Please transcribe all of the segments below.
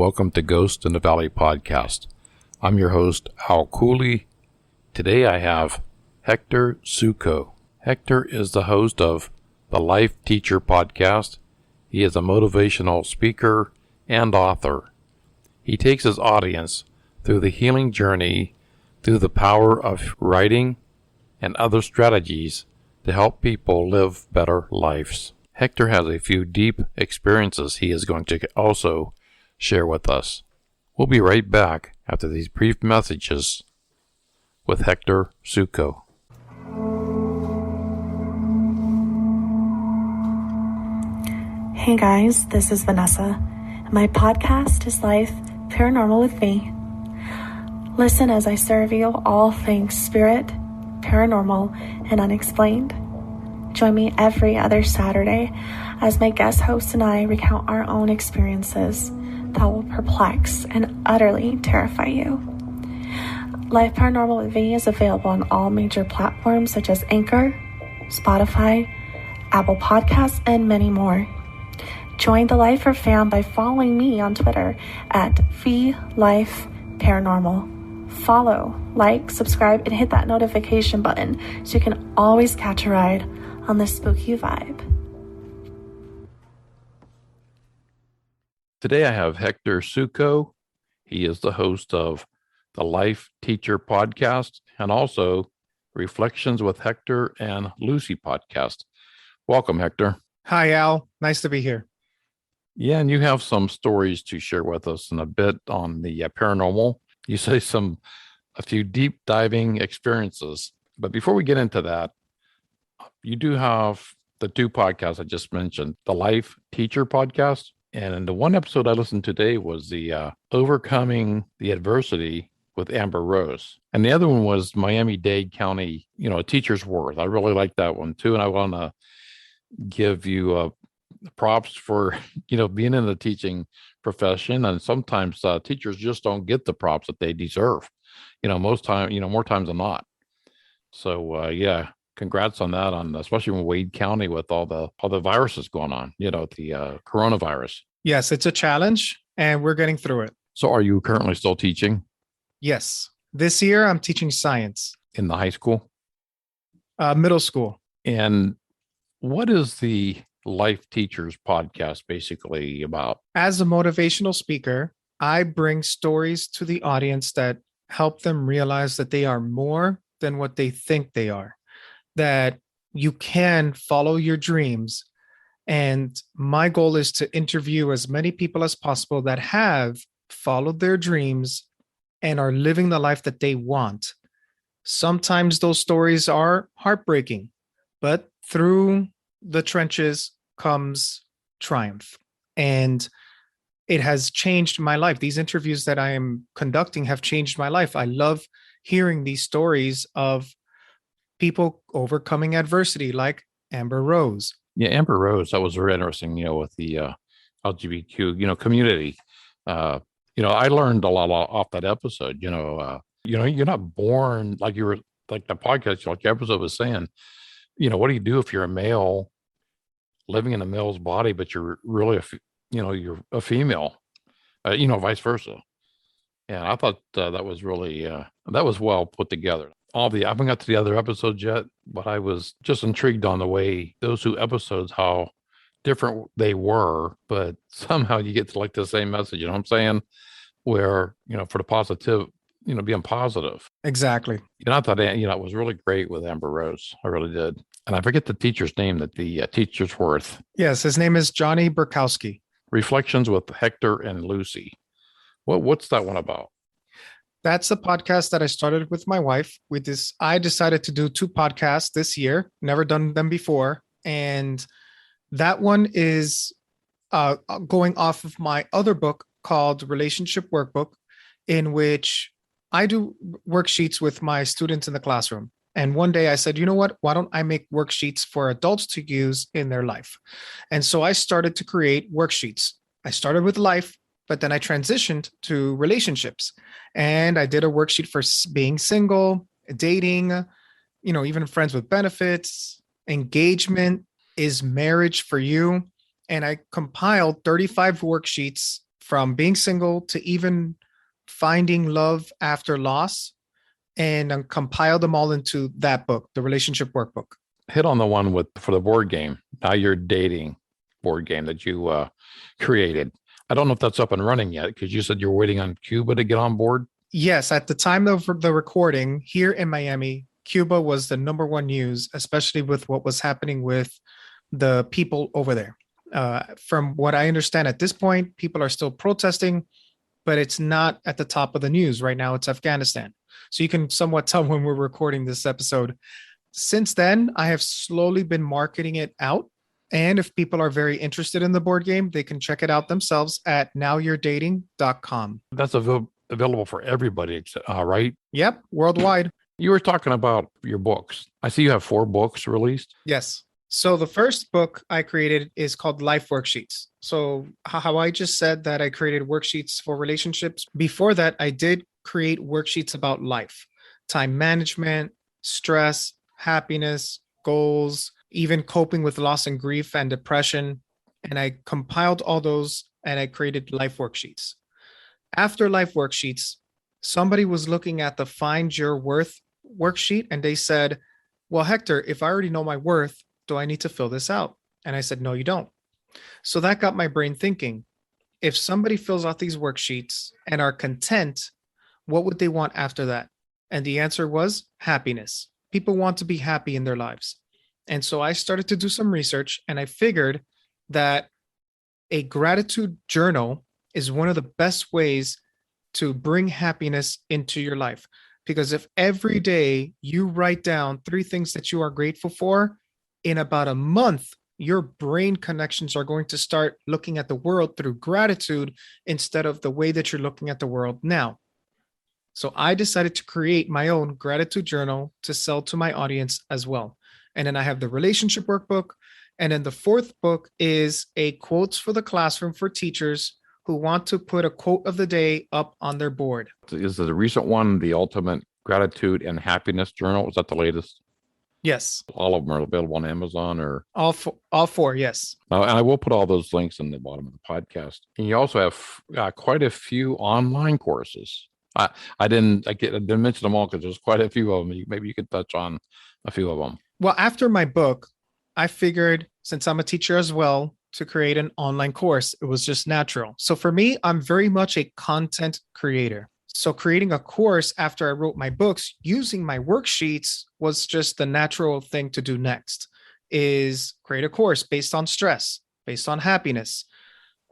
Welcome to Ghost in the Valley podcast. I'm your host, Al Cooley. Today I have Hector Suco. Hector is the host of the Life Teacher podcast. He is a motivational speaker and author. He takes his audience through the healing journey through the power of writing and other strategies to help people live better lives. Hector has a few deep experiences he is going to also share with us. We'll be right back after these brief messages with Hector Suco. Hey guys, this is Vanessa. My podcast is Life Paranormal with me. Listen as I serve you all things spirit, paranormal, and unexplained. Join me every other Saturday as my guest host and I recount our own experiences that will perplex and utterly terrify you. Life Paranormal with me is available on all major platforms such as Anchor, Spotify, Apple Podcasts, and many more. Join the Lifer fam by following me on Twitter at VLifeParanormal. Follow, like, subscribe, and hit that notification button so you can always catch a ride on the spooky vibe. Today I have Hector Suco. He is the host of the Life Teacher podcast and also Reflections with Hector and Lucy podcast. Welcome, Hector. Hi, Al. Nice to be here. Yeah, and you have some stories to share with us in a bit on the paranormal. You say a few deep diving experiences. But before we get into that, you do have the two podcasts I just mentioned, the Life Teacher podcast. And in the one episode I listened to today was the Overcoming the Adversity with Amber Rose. And the other one was Miami-Dade County, A Teacher's Worth. I really like that one too. And I want to give you props for, being in the teaching profession. And sometimes teachers just don't get the props that they deserve, more times than not. So, congrats on that, especially in Wade County with all the viruses going on, the coronavirus. Yes, it's a challenge and we're getting through it. So are you currently still teaching? Yes. This year I'm teaching science. In the high school? Middle school. And what is the Life Teachers podcast basically about? As a motivational speaker, I bring stories to the audience that help them realize that they are more than what they think they are, that you can follow your dreams. And my goal is to interview as many people as possible that have followed their dreams and are living the life that they want. Sometimes those stories are heartbreaking, but through the trenches comes triumph. And it has changed my life. These interviews that I am conducting have changed my life. I love hearing these stories of people overcoming adversity like Amber Rose. Yeah, Amber Rose, that was very interesting, with the LGBTQ, community. I learned a lot off that episode. You're not born like you were, like the podcast, like the episode was saying, what do you do if you're a male living in a male's body, but you're really, you're a female, vice versa. And I thought that was really, that was well put together. I haven't got to the other episodes yet, but I was just intrigued on the way those two episodes, how different they were, but somehow you get to like the same message, you know what I'm saying? Where, for the positive, being positive. Exactly. I thought, it was really great with Amber Rose. I really did. And I forget the teacher's name, that the Teacher's Worth. Yes, his name is Johnny Burkowski. Reflections with Hector and Lucy. What's that one about? That's a podcast that I started with my wife. I decided to do two podcasts this year, never done them before. And that one is going off of my other book called Relationship Workbook, in which I do worksheets with my students in the classroom. And one day I said, you know what, why don't I make worksheets for adults to use in their life? And so I started to create worksheets. I started with life, but then I transitioned to relationships. And I did a worksheet for being single, dating, even friends with benefits, engagement, is marriage for you? And I compiled 35 worksheets from being single to even finding love after loss, and compiled them all into that book, the relationship workbook. Hit on the one for the board game. Now you're dating board game that you created. I don't know if that's up and running yet because you said you're waiting on Cuba to get on board. Yes, at the time of the recording here in Miami, Cuba was the number one news, especially with what was happening with the people over there. From what I understand at this point, people are still protesting, but it's not at the top of the news right now. It's Afghanistan. So you can somewhat tell when we're recording this episode. Since then, I have slowly been marketing it out. And if people are very interested in the board game, they can check it out themselves at nowyourdating.com. That's available for everybody, right? Yep, worldwide. You were talking about your books. I see you have 4 books released. Yes. So the first book I created is called Life Worksheets. So how I just said that I created worksheets for relationships. Before that, I did create worksheets about life, time management, stress, happiness, goals, even coping with loss and grief and depression. And I compiled all those and I created Life Worksheets. After Life Worksheets, somebody was looking at the Find Your Worth worksheet and they said, well, Hector, if I already know my worth, do I need to fill this out? And I said, no, you don't. So that got my brain thinking. If somebody fills out these worksheets and are content, what would they want after that? And the answer was happiness. People want to be happy in their lives. And so I started to do some research and I figured that a gratitude journal is one of the best ways to bring happiness into your life. Because if every day you write down 3 things that you are grateful for, in about a month, your brain connections are going to start looking at the world through gratitude instead of the way that you're looking at the world now. So I decided to create my own gratitude journal to sell to my audience as well. And then I have the relationship workbook. And then the 4th book is a quotes for the classroom for teachers who want to put a quote of the day up on their board. Is the recent one, the Ultimate Gratitude and Happiness Journal? Is that the latest? Yes. All of them are available on Amazon or all 4. Yes. And I will put all those links in the bottom of the podcast. And you also have quite a few online courses. I didn't mention them all because there's quite a few of them. Maybe you could touch on a few of them. Well, after my book, I figured since I'm a teacher as well, to create an online course. It was just natural. So for me, I'm very much a content creator. So creating a course after I wrote my books using my worksheets was just the natural thing to do next, is create a course based on stress, based on happiness.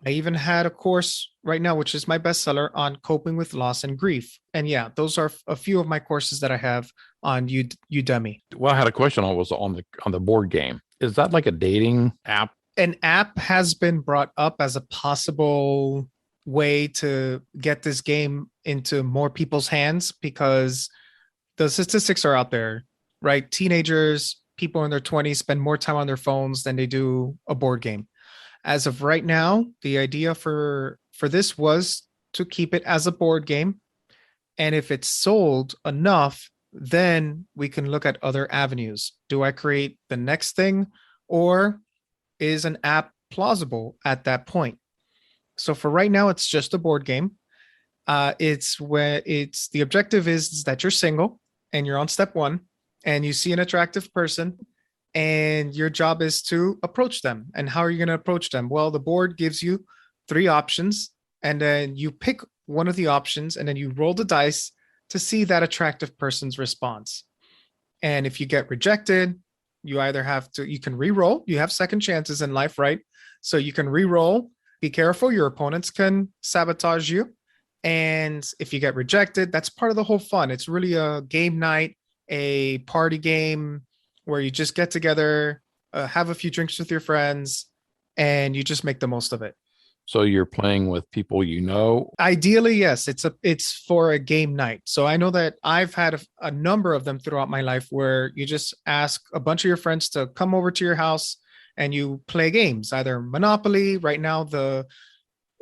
I even had a course right now, which is my bestseller, on coping with loss and grief. And yeah, those are a few of my courses that I have on Udemy. Well, I had a question on the board game. Is that like a dating app? An app has been brought up as a possible way to get this game into more people's hands because the statistics are out there, right? Teenagers, people in their 20s spend more time on their phones than they do a board game. As of right now, the idea for this was to keep it as a board game. And if it's sold enough, then we can look at other avenues. Do I create the next thing, or is an app plausible at that point? So for right now, it's just a board game. The objective is that you're single and you're on step 1 and you see an attractive person and your job is to approach them. And how are you going to approach them? Well, the board gives you 3 options and then you pick one of the options and then you roll the dice to see that attractive person's response. And if you get rejected, you can re-roll. You have second chances in life, right? So you can re-roll. Be careful. Your opponents can sabotage you. And if you get rejected, that's part of the whole fun. It's really a game night, a party game where you just get together, have a few drinks with your friends, and you just make the most of it. So you're playing with people you know? Ideally, yes. It's for a game night. So I know that I've had a number of them throughout my life where you just ask a bunch of your friends to come over to your house and you play games, either Monopoly. Right now,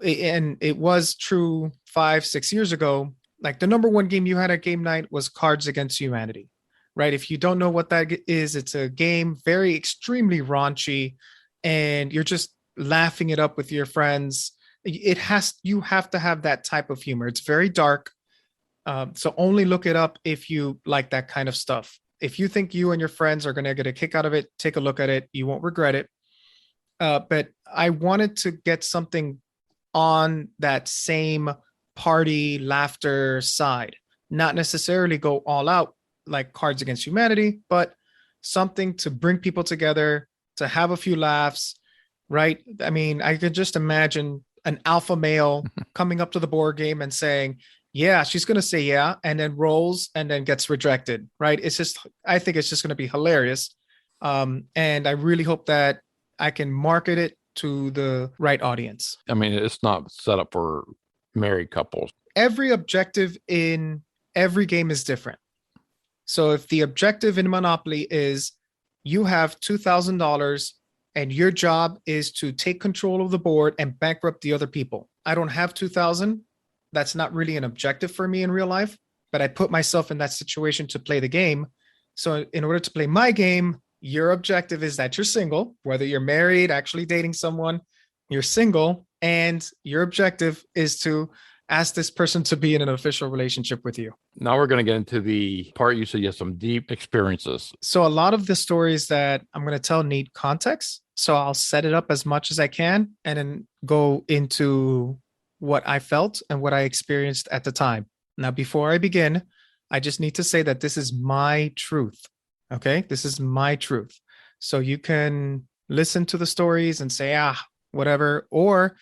and it was true 5-6 years ago, like the number one game you had at game night was Cards Against Humanity, right? If you don't know what that is, it's a game, very extremely raunchy, and you're just laughing it up with your friends. you have to have that type of humor. It's very dark. So only look it up if you like that kind of stuff. If you think you and your friends are going to get a kick out of it, take a look at it. You won't regret it. But I wanted to get something on that same party laughter side, not necessarily go all out like Cards Against Humanity, but something to bring people together, to have a few laughs, right? I mean, I could just imagine an alpha male coming up to the board game and saying, yeah, she's going to say yeah, and then rolls and then gets rejected, right? It's just, I think it's just going to be hilarious. And I really hope that I can market it to the right audience. I mean, it's not set up for married couples. Every objective in every game is different. So if the objective in Monopoly is you have $2,000 and your job is to take control of the board and bankrupt the other people. I don't have 2,000. That's not really an objective for me in real life, but I put myself in that situation to play the game. So in order to play my game, your objective is that you're single, whether you're married, actually dating someone, you're single, and your objective is to ask this person to be in an official relationship with you. Now we're going to get into the part you said you have some deep experiences. So a lot of the stories that I'm going to tell need context. So I'll set it up as much as I can and then go into what I felt and what I experienced at the time. Now, before I begin, I just need to say that this is my truth. Okay. This is my truth. So you can listen to the stories and say, whatever, or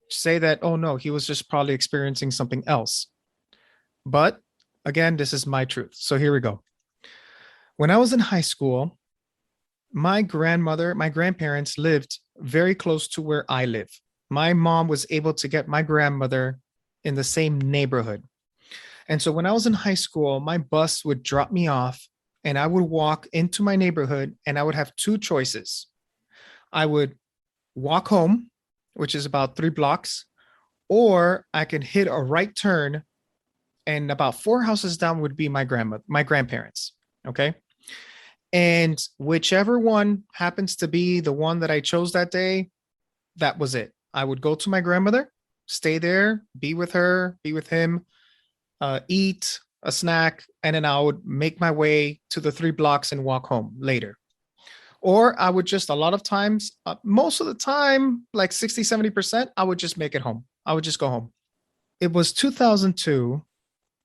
say that, oh no, he was just probably experiencing something else. But again, this is my truth. So here we go. When I was in high school, my grandparents lived very close to where I live. My mom was able to get my grandmother in the same neighborhood. And so when I was in high school, my bus would drop me off and I would walk into my neighborhood and I would have two choices. I would walk home, which is about 3 blocks, or I could hit a right turn and about 4 houses down would be my grandparents. Okay. And whichever one happens to be the one that I chose that day, that was it. I would go to my grandmother, stay there, be with her, be with him, eat a snack, and then I would make my way to the 3 blocks and walk home later. Or I would just, a lot of times, most of the time, like 60, 70%, I would just make it home. I would just go home. It was 2002,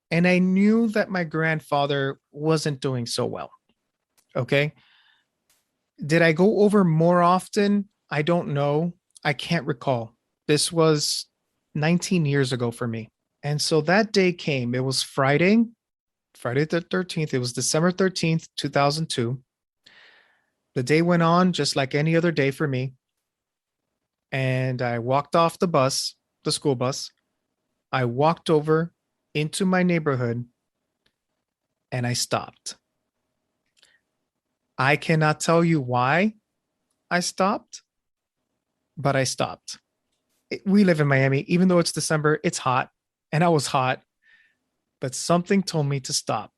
and I knew that my grandfather wasn't doing so well. Okay. Did I go over more often? I don't know. I can't recall. This was 19 years ago for me. And so that day came. It was Friday the 13th. It was December 13th, 2002. The day went on just like any other day for me. And I walked off the school bus. I walked over into my neighborhood and I stopped. I cannot tell you why I stopped, but I stopped. We live in Miami. Even though it's December, it's hot, and I was hot, but something told me to stop.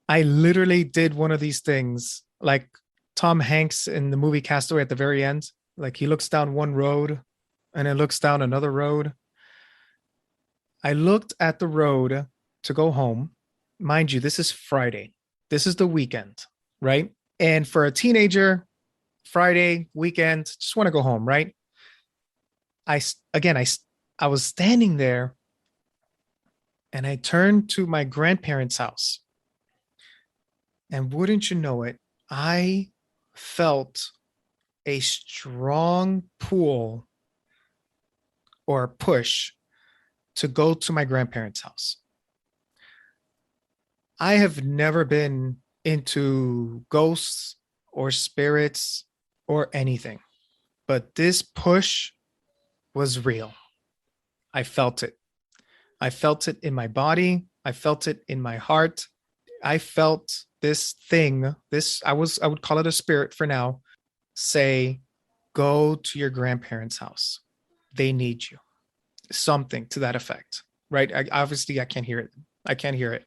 I literally did one of these things like Tom Hanks in the movie Castaway at the very end. Like he looks down one road and then looks down another road. I looked at the road to go home. Mind you, this is Friday. This is the weekend, right? And for a teenager, Friday, weekend, just want to go home, right? I was standing there and I turned to my grandparents' house. And wouldn't you know it, I felt a strong pull or push to go to my grandparents' house. I have never been into ghosts or spirits or anything, but this push was real. I felt it. I felt it in my body. I felt it in my heart. I felt this thing, I would call it a spirit for now, say, go to your grandparents' house. They need you. Something to that effect, right? Obviously, I can't hear it. I can't hear it.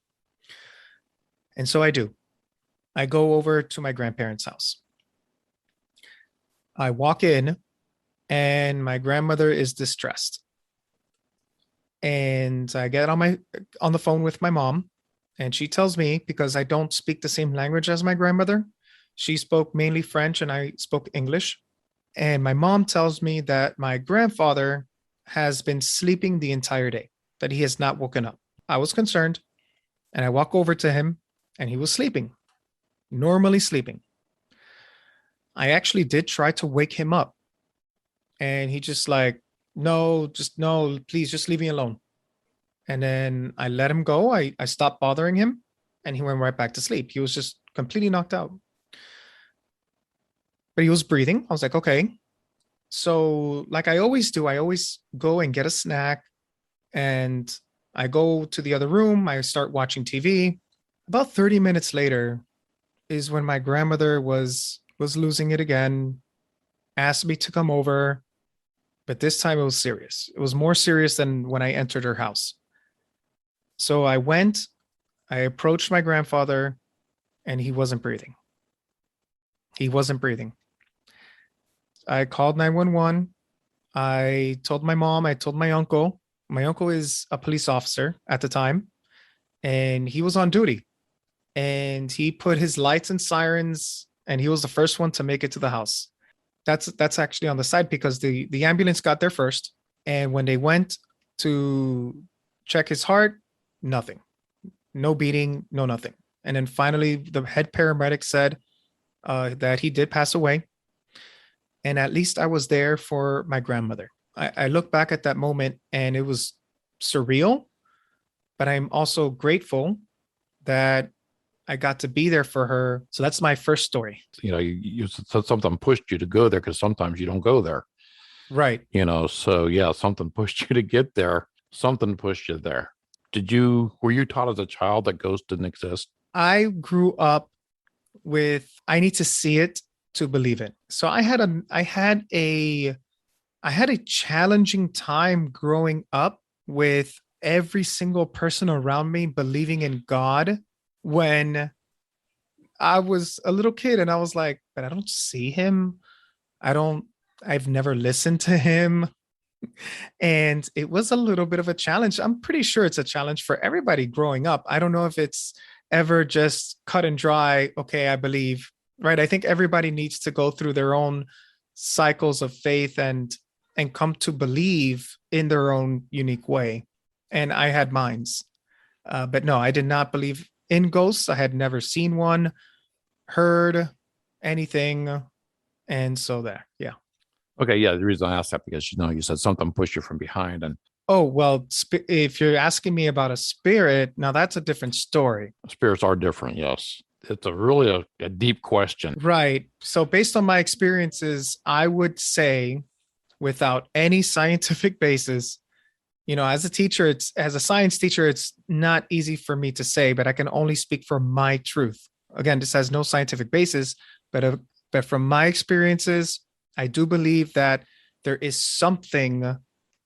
And so I do. I go over to my grandparents' house. I walk in and my grandmother is distressed. And I get on the phone with my mom, and she tells me, because I don't speak the same language as my grandmother, she spoke mainly French and I spoke English. And my mom tells me that my grandfather has been sleeping the entire day, that he has not woken up. I was concerned, and I walk over to him, and he was sleeping, normally sleeping. I actually did try to wake him up, and he just like, no, just no, please just leave me alone. And then I let him go. I stopped bothering him, and he went right back to sleep. He was just completely knocked out. But he was breathing. I was like, okay. So, like I always do, I always go and get a snack, and I go to the other room. I start watching TV. About 30 minutes later is when my grandmother was losing it again, asked me to come over, but this time it was serious. It was more serious than when I entered her house. So I went, I approached my grandfather, and he wasn't breathing. He wasn't breathing. I called 911. I told my mom, I told my uncle. My uncle is a police officer at the time, and he was on duty. And he put his lights and sirens, and he was the first one to make it to the house. That's actually on the side, because the ambulance got there first, and when they went to check his heart, nothing, no beating, no nothing. And then finally, the head paramedic said that he did pass away. And at least I was there for my grandmother. I look back at that moment, and it was surreal, but I'm also grateful that I got to be there for her. So that's my first story. You said something pushed you to go there, because sometimes you don't go there. Right. So yeah, something pushed you to get there. Something pushed you there. Were you taught as a child that ghosts didn't exist? I grew up with, I need to see it to believe it. So I had a challenging time growing up with every single person around me believing in God, when I was a little kid, and I was like, but I don't see him. I've never listened to him. And it was a little bit of a challenge. I'm pretty sure it's a challenge for everybody growing up. I don't know if it's ever just cut and dry. Okay, I believe, right? I think everybody needs to go through their own cycles of faith and come to believe in their own unique way. And I had mines. But no, I did not believe in ghosts. I had never seen one, heard anything. And so there, yeah. Okay, yeah. The reason I asked that, because you said something pushed you from behind, and Oh, well, if you're asking me about a spirit, now that's a different story. spirits are different. Yes, it's really a deep question. Right. So based on my experiences, I would say, without any scientific basis, as a teacher, as a science teacher, it's not easy for me to say, but I can only speak for my truth. Again, this has no scientific basis, but from my experiences, I do believe that there is something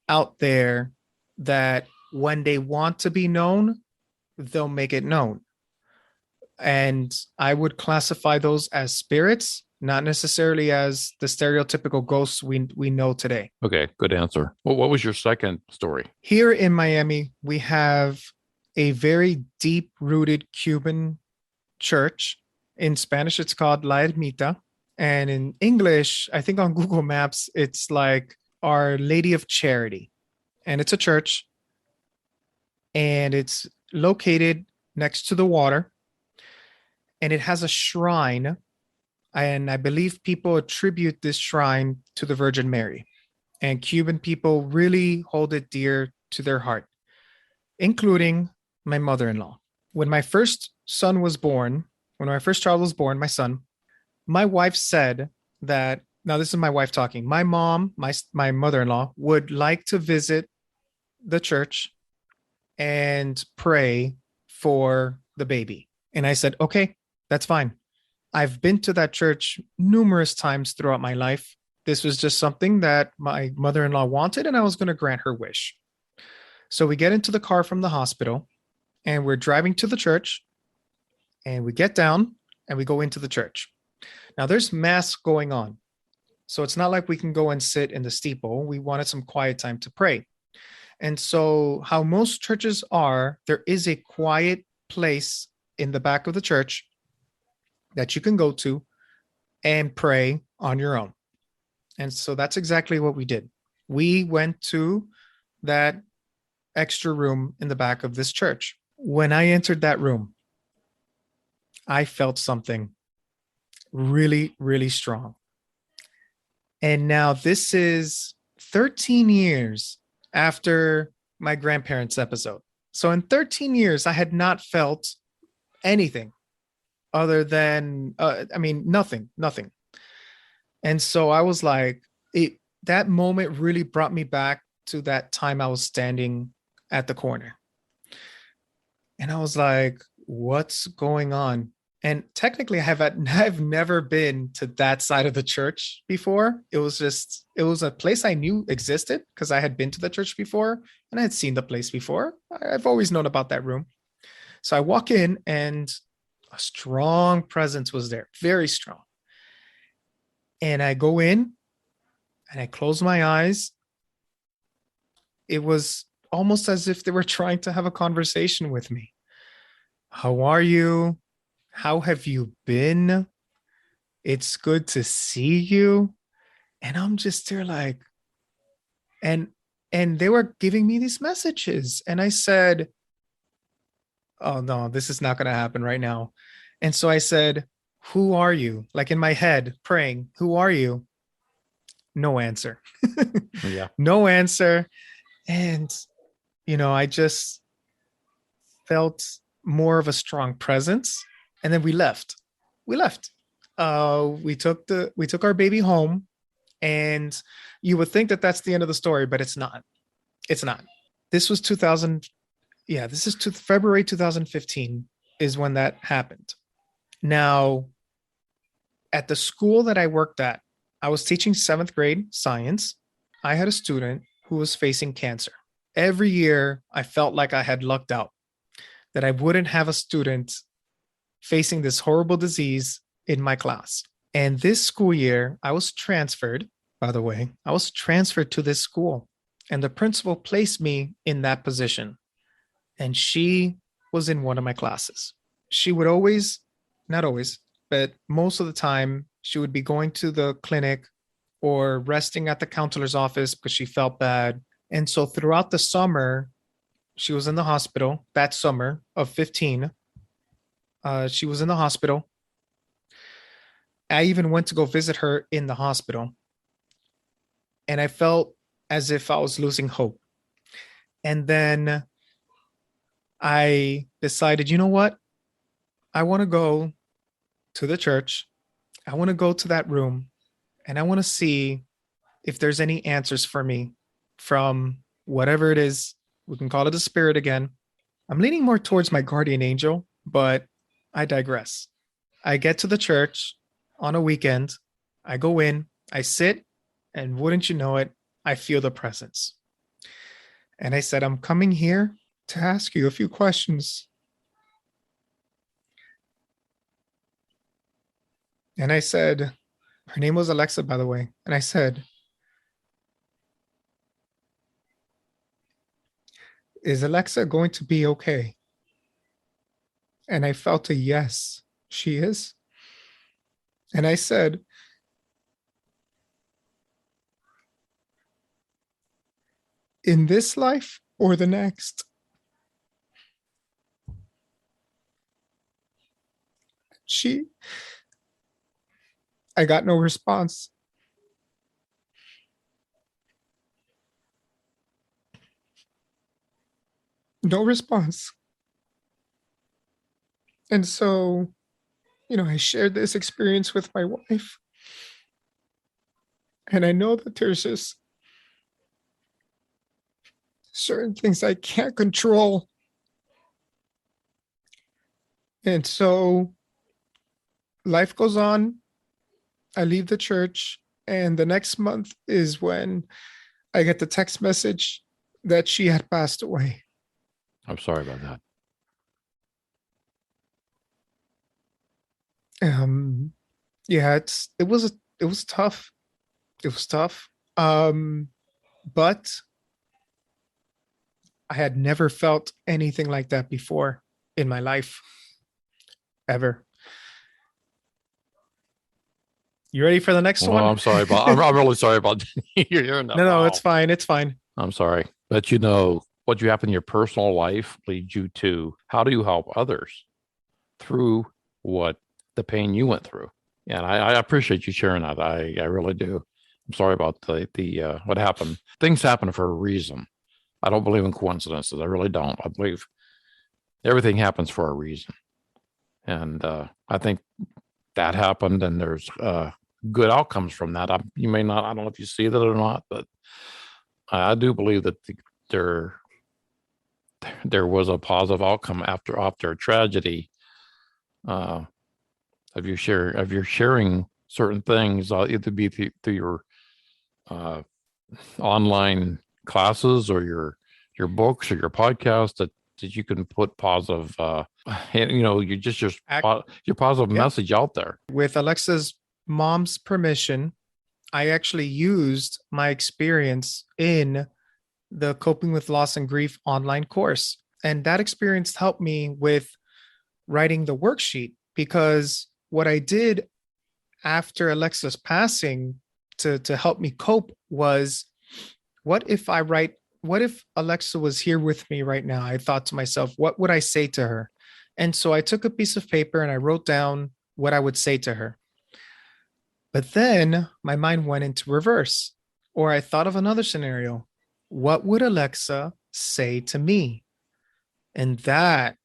out there that when they want to be known, they'll make it known. And I would classify those as spirits, not necessarily as the stereotypical ghosts we know today. Okay, good answer. Well, what was your second story? Here in Miami, we have a very deep-rooted Cuban church. In Spanish, it's called La Ermita. And in English, I think on Google Maps, it's like Our Lady of Charity. And it's a church. And it's located next to the water. And it has a shrine. And I believe people attribute this shrine to the Virgin Mary. And Cuban people really hold it dear to their heart, including my mother-in-law. When my first child was born, my son, my wife said that, now this is my wife talking, my mom, my mother-in-law, would like to visit the church and pray for the baby. And I said, okay, that's fine. I've been to that church numerous times throughout my life. This was just something that my mother-in-law wanted, and I was going to grant her wish. So we get into the car from the hospital, and we're driving to the church, and we get down and we go into the church. Now there's mass going on. So it's not like we can go and sit in the steeple. We wanted some quiet time to pray. And so, how most churches are, there is a quiet place in the back of the church that you can go to and pray on your own. And so that's exactly what we did. We went to that extra room in the back of this church. When I entered that room, I felt something really, really strong. And now this is 13 years after my grandparents' episode. So in 13 years, I had not felt anything other than, nothing. And so I was like, that moment really brought me back to that time I was standing at the corner. And I was like, what's going on? And technically, I've never been to that side of the church before. It was a place I knew existed because I had been to the church before and I had seen the place before. I've always known about that room. So I walk in and a strong presence was there, very strong. And I go in and I close my eyes. It was almost as if they were trying to have a conversation with me. How are you? How have you been? It's good to see you. And I'm just there like, and they were giving me these messages. And I said, oh no, this is not going to happen right now. And so I said, who are you? Like in my head, praying, who are you? No answer. Yeah. No answer. And, I just felt more of a strong presence. And then we left. We took our baby home, and you would think that that's the end of the story, but it's not. It's not. This was 2000. Yeah, this is February 2015 is when that happened. Now, at the school that I worked at, I was teaching 7th grade science. I had a student who was facing cancer. Every year, I felt like I had lucked out, that I wouldn't have a student facing this horrible disease in my class. And this school year, I was transferred, by the way, I was transferred to this school. And the principal placed me in that position. And she was in one of my classes. She would always, not always, but most of the time, she would be going to the clinic or resting at the counselor's office because she felt bad. And so throughout the summer, she was in the hospital. That summer of 15, she was in the hospital. I even went to go visit her in the hospital. And I felt as if I was losing hope. And then I decided, you know what? I want to go to the church. I want to go to that room and I want to see if there's any answers for me from whatever it is. We can call it a spirit again. I'm leaning more towards my guardian angel, but I digress. I get to the church on a weekend. I go in, I sit, and wouldn't you know it, I feel the presence. And I said, I'm coming here to ask you a few questions. And I said, her name was Alexa, by the way. And I said, is Alexa going to be okay? And I felt a yes, she is. And I said, in this life or the next? I got no response. No response. And so, I shared this experience with my wife. And I know that there's just certain things I can't control. And so life goes on. I leave the church. And the next month is when I get the text message that she had passed away. I'm sorry about that. Yeah, it was tough. It was tough. But I had never felt anything like that before in my life, ever. You ready for the next Well, one? I'm sorry about, I'm really sorry about hearing that. No, it's Wow. fine. It's fine. I'm sorry. But what you happen in your personal life leads you to how do you help others through what the pain you went through? And I appreciate you sharing that. I really do. I'm sorry about the what happened. Things happen for a reason. I don't believe in coincidences. I really don't. I believe everything happens for a reason. And I think that happened, and there's good outcomes from that. You may not, I don't know if you see that or not, but I do believe that there there was a positive outcome after a tragedy. Uh, of your sharing certain things, either be through your uh, online classes or your books or your podcast that you can put positive, you just Act, your positive yeah. message out there. With Alexa's mom's permission, I actually used my experience in the Coping with Loss and Grief online course. And that experience helped me with writing the worksheet, because what I did after Alexa's passing to help me cope was, what if Alexa was here with me right now? I thought to myself, what would I say to her? And so I took a piece of paper and I wrote down what I would say to her. But then my mind went into reverse, or I thought of another scenario. What would Alexa say to me? And that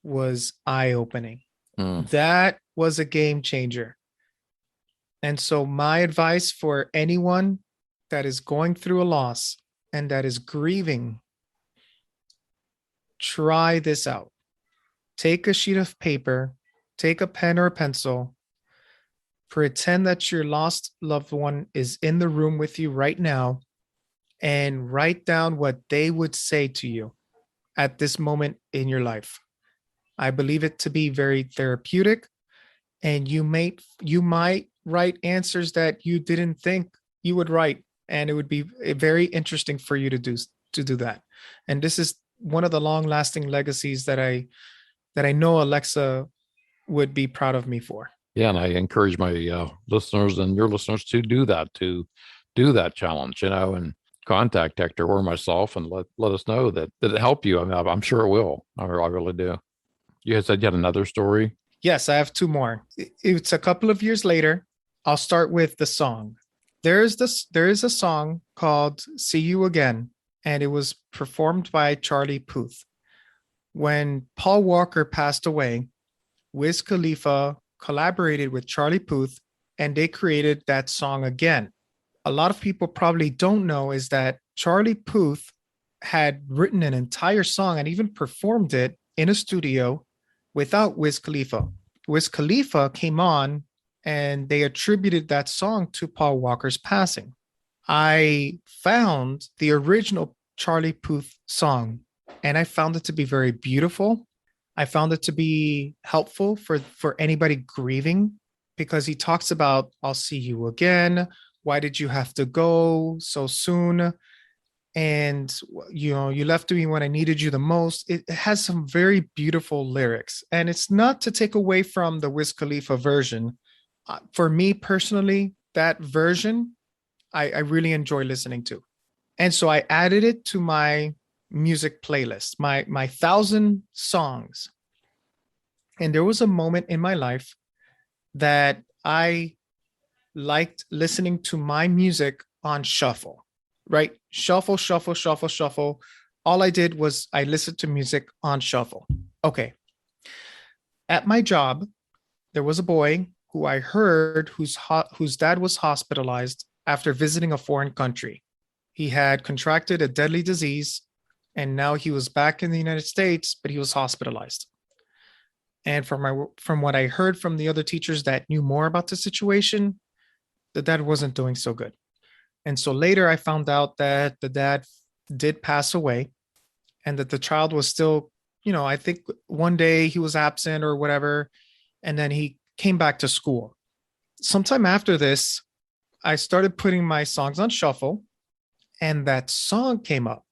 was eye opening. Mm. That was a game changer. And so, my advice for anyone that is going through a loss and that is grieving, try this out. Take a sheet of paper, take a pen or a pencil, pretend that your lost loved one is in the room with you right now, and write down what they would say to you at this moment in your life. I believe it to be very therapeutic, and you might write answers that you didn't think you would write, and it would be very interesting for you to do that. And this is one of the long-lasting legacies that I know Alexa would be proud of me for. Yeah, and I encourage my listeners and your listeners to do that, challenge, and contact Hector or myself and let us know that it helped you. I mean, I'm sure it will. I really do. You had said you had another story. Yes, I have two more. It's a couple of years later. I'll start with the song. There is a song called "See You Again," and it was performed by Charlie Puth. When Paul Walker passed away, Wiz Khalifa collaborated with Charlie Puth, and they created that song again. A lot of people probably don't know is that Charlie Puth had written an entire song and even performed it in a studio without Wiz Khalifa. Wiz Khalifa came on and they attributed that song to Paul Walker's passing. I found the original Charlie Puth song, and I found it to be very beautiful. I found it to be helpful for anybody grieving, because he talks about, I'll see you again. Why did you have to go so soon? And you left me when I needed you the most. It has some very beautiful lyrics, and it's not to take away from the Wiz Khalifa version. For me personally, that version I really enjoy listening to, and so I added it to my music playlist, my 1,000 songs. And there was a moment in my life that I liked listening to my music on shuffle. Right? Shuffle, shuffle, shuffle, shuffle. All I did was I listened to music on shuffle. Okay. At my job, there was a boy who I heard whose dad was hospitalized after visiting a foreign country. He had contracted a deadly disease, and now he was back in the United States, but he was hospitalized. And from what I heard from the other teachers that knew more about the situation, the dad wasn't doing so good. And so later I found out that the dad did pass away, and that the child was still, I think one day he was absent or whatever, and then he came back to school. Sometime after this, I started putting my songs on shuffle, and that song came up,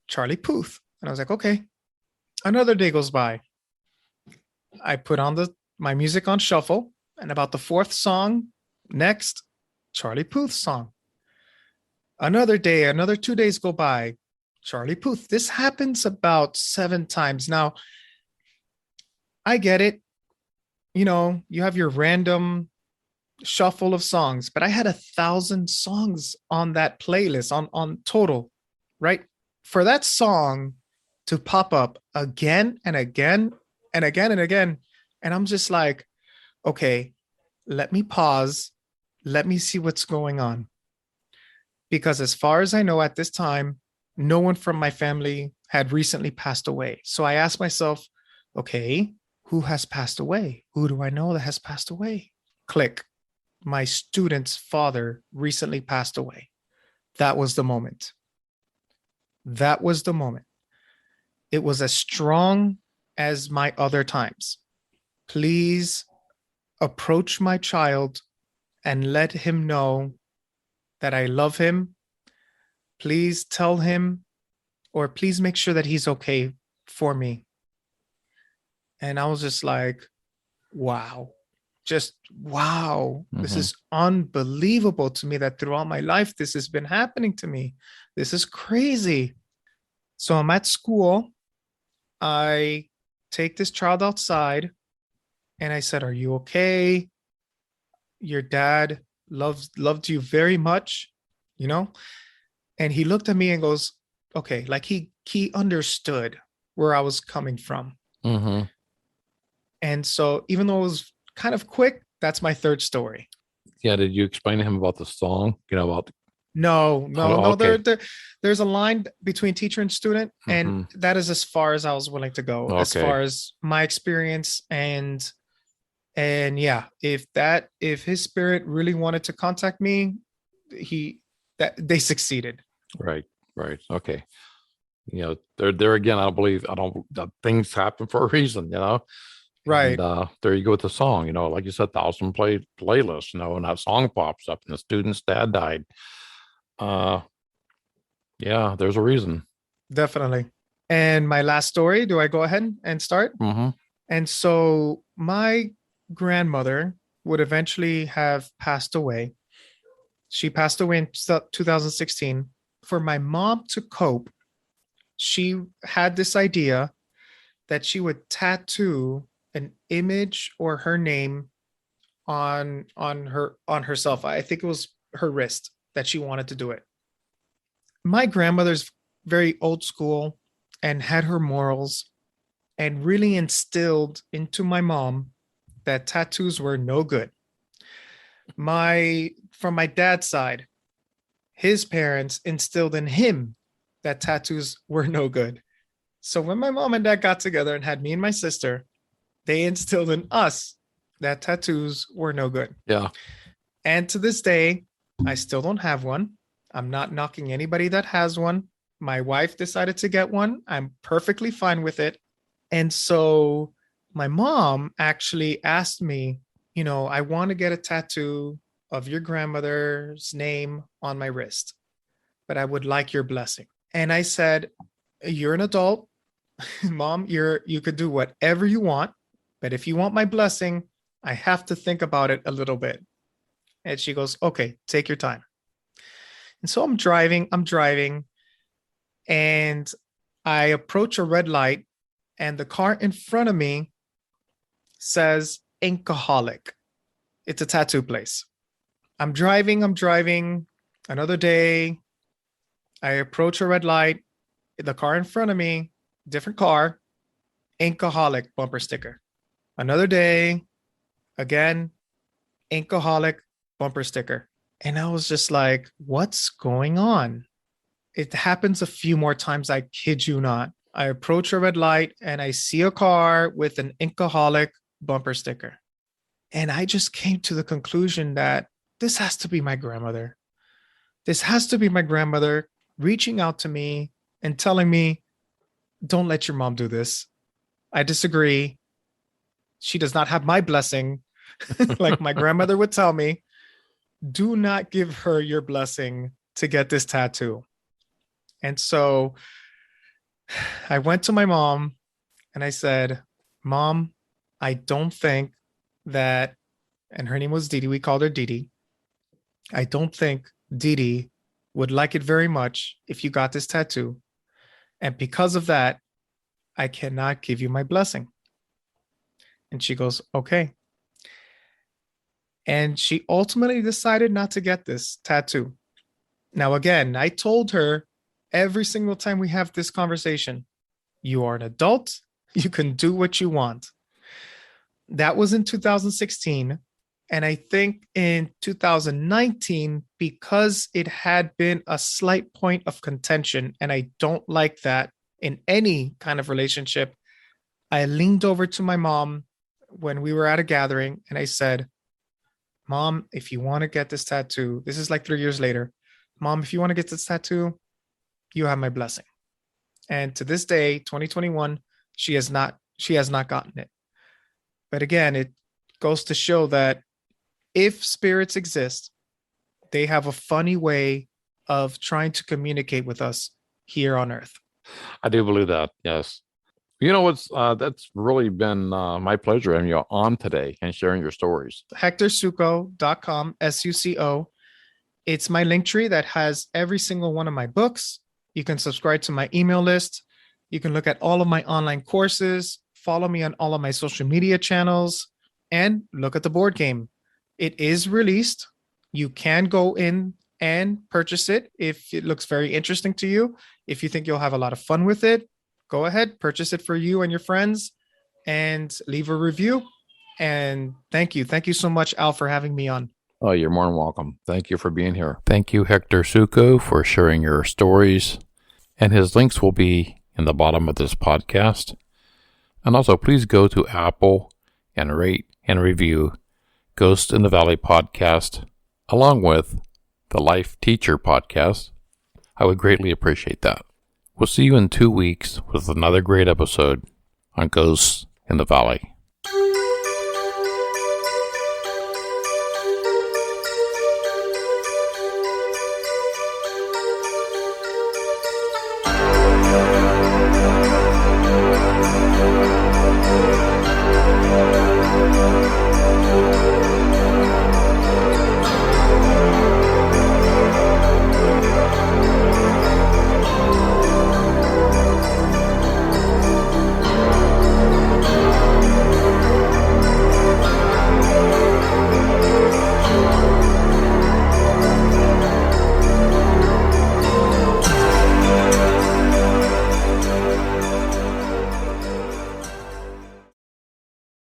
Charlie Puth. And I was like, okay, another day goes by. I put on my music on shuffle, and about the fourth song, next, Charlie Puth song. Another day, another 2 days go by, Charlie Puth. This happens about 7 times. Now, I get it. You know, you have your random shuffle of songs, but I had 1,000 songs on that playlist on total, right? For that song to pop up again and again and again and again. And I'm just like, okay, let me pause. Let me see what's going on. Because as far as I know at this time, no one from my family had recently passed away. So I asked myself, okay, who has passed away? Who do I know that has passed away? Click. My student's father recently passed away. That was the moment. That was the moment. It was as strong as my other times. Please approach my child and let him know that I love him. Please tell him, or please make sure that he's okay for me. And I was just like, wow, just wow. Mm-hmm. This is unbelievable to me that throughout my life, this has been happening to me. This is crazy. So I'm at school. I take this child outside and I said, are you okay? Your dad loved you very much, you know? And he looked at me and goes, okay, like he understood where I was coming from. Mm-hmm. And so even though it was kind of quick, that's my third story. Yeah. Did you explain to him about the song? You know, about No. Okay. There's a line between teacher and student, and that is as far as I was willing to go, as far as my experience. And yeah, if his spirit really wanted to contact me, they succeeded. Right. Okay. You know, there again, I believe things happen for a reason, you know. Right. And, there you go with the song, you know, like you said, 1,000 playlists, you know, and that song pops up and the student's dad died. Yeah, there's a reason. Definitely. And my last story, do I go ahead and start? Mm-hmm. And so my grandmother would eventually have passed away. She passed away in 2016. For my mom to cope, she had this idea that she would tattoo an image or her name on herself. I think it was her wrist that she wanted to do it. My grandmother's very old school and had her morals, and really instilled into my mom that tattoos were no good. From my dad's side, his parents instilled in him that tattoos were no good. So when my mom and dad got together and had me and my sister, they instilled in us that tattoos were no good. Yeah. And to this day, I still don't have one. I'm not knocking anybody that has one. My wife decided to get one. I'm perfectly fine with it. And so my mom actually asked me, you know, I want to get a tattoo of your grandmother's name on my wrist, but I would like your blessing. And I said, you're an adult, Mom, you could do whatever you want, but if you want my blessing, I have to think about it a little bit. And she goes, okay, take your time. And so I'm driving, and I approach a red light, and the car in front of me says Inkaholic. It's a tattoo place. I'm driving another day. I approach a red light, the car in front of me, different car, Inkaholic bumper sticker. Another day, again, Inkaholic bumper sticker. And I was just like, what's going on? It happens a few more times, I kid you not. I approach a red light and I see a car with an Inkaholic bumper sticker. And I just came to the conclusion that this has to be my grandmother. This has to be my grandmother reaching out to me and telling me, don't let your mom do this. I disagree. She does not have my blessing, like my grandmother would tell me. do not give her your blessing to get this tattoo. And so I went to my mom and I said, Mom, I don't think that, and her name was Didi. We called her Didi. I don't think Didi would like it very much if you got this tattoo. And because of that, I cannot give you my blessing. And she goes, okay. And she ultimately decided not to get this tattoo. Now, again, I told her every single time we have this conversation, you are an adult, you can do what you want. That was in 2016. And I think in 2019, because it had been a slight point of contention, and I don't like that in any kind of relationship, I leaned over to my mom when we were at a gathering and I said, Mom, if you want to get this tattoo, this is like 3 years later. Mom, if you want to get this tattoo, you have my blessing. And to this day, 2021, she has not gotten it. But again, it goes to show that if spirits exist, they have a funny way of trying to communicate with us here on Earth. I do believe that. Yes. You know what's that's really been my pleasure having you on today and sharing your stories. HectorSuco.com, SUCO. It's my link tree that has every single one of my books. You can subscribe to my email list. You can look at all of my online courses, follow me on all of my social media channels, and look at the board game. It is released. You can go in and purchase it if it looks very interesting to you. If you think you'll have a lot of fun with it, go ahead, purchase it for you and your friends and leave a review. And thank you. Thank you so much, Al, for having me on. Oh, you're more than welcome. Thank you for being here. Thank you, Hector Suco, for sharing your stories. And his links will be in the bottom of this podcast. And also, please go to Apple and rate and review Ghost in the Valley podcast, along with the Life Teacher podcast. I would greatly appreciate that. We'll see you in 2 weeks with another great episode on Ghosts in the Valley.